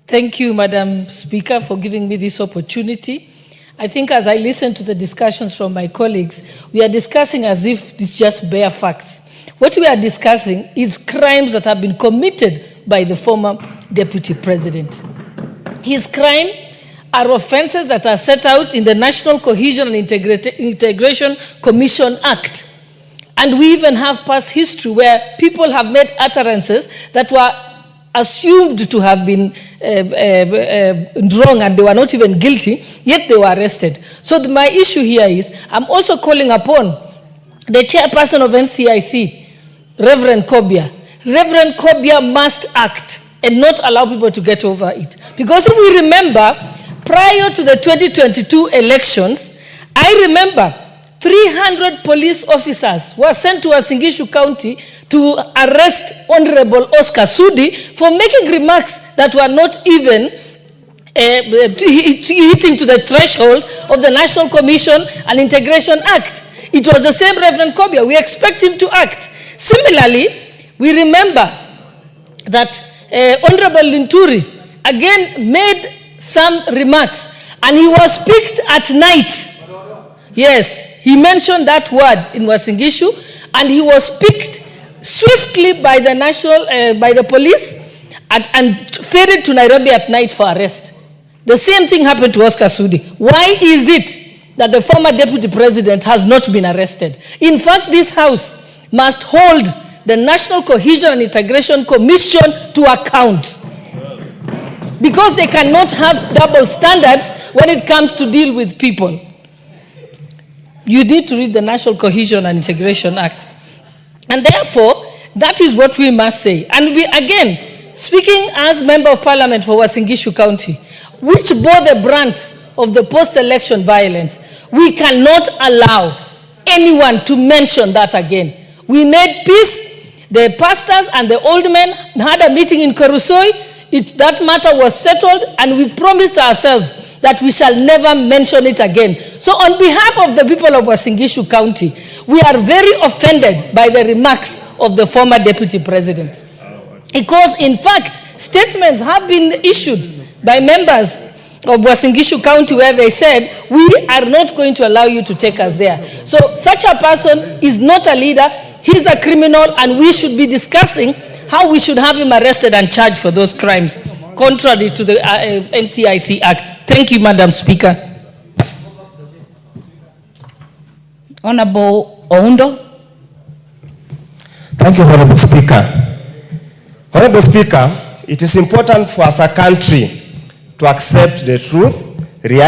Thank you, Madam Speaker, for giving me this opportunity. I think as I listen to the discussions from my colleagues, we are discussing as if it's just bare facts. What we are discussing is crimes that have been committed by the former Deputy President. His crime are offenses that are set out in the National Cohesion and Integration Commission Act. And we even have past history where people have made utterances that were assumed to have been wrong and they were not even guilty, yet they were arrested. So my issue here is, I'm also calling upon the chairperson of NCIC, Reverend Kobia. Reverend Kobia must act and not allow people to get over it. Because if we remember, prior to the 2022 elections, I remember 300 police officers were sent to Uasin County to arrest Honorable Oscar Sudi for making remarks that were not even hitting to the threshold of the National Commission and Integration Act. It was the same Reverend Kobia. We expect him to act. Similarly, we remember that Honorable Linturi again made some remarks and he was picked at night. Yes, he mentioned that word in Uasin Gishu, and he was picked swiftly by the by the police and ferried to Nairobi at night for arrest. The same thing happened to Oscar Sudi. Why is it that the former Deputy President has not been arrested? In fact, this House must hold the National Cohesion and Integration Commission to account, because they cannot have double standards when it comes to deal with people. You need to read the National Cohesion and Integration Act. And therefore, that is what we must say. And we, again, speaking as Member of Parliament for Uasin Gishu County, which bore the brunt of the post-election violence, we cannot allow anyone to mention that again. We made peace. The pastors and the old men had a meeting in Korusoi. That matter was settled, and we promised ourselves that we shall never mention it again. So on behalf of the people of Uasin Gishu County, we are very offended by the remarks of the former Deputy President. Because in fact, statements have been issued by members of Uasin Gishu County where they said, we are not going to allow you to take us there. So such a person is not a leader, he's a criminal, and we should be discussing how we should have him arrested and charged for those crimes, contrary to the NCIC Act. Thank you, Madam Speaker. Honorable Oundo. Thank you, Honorable Speaker. Honorable Speaker, it is important for us as a country to accept the truth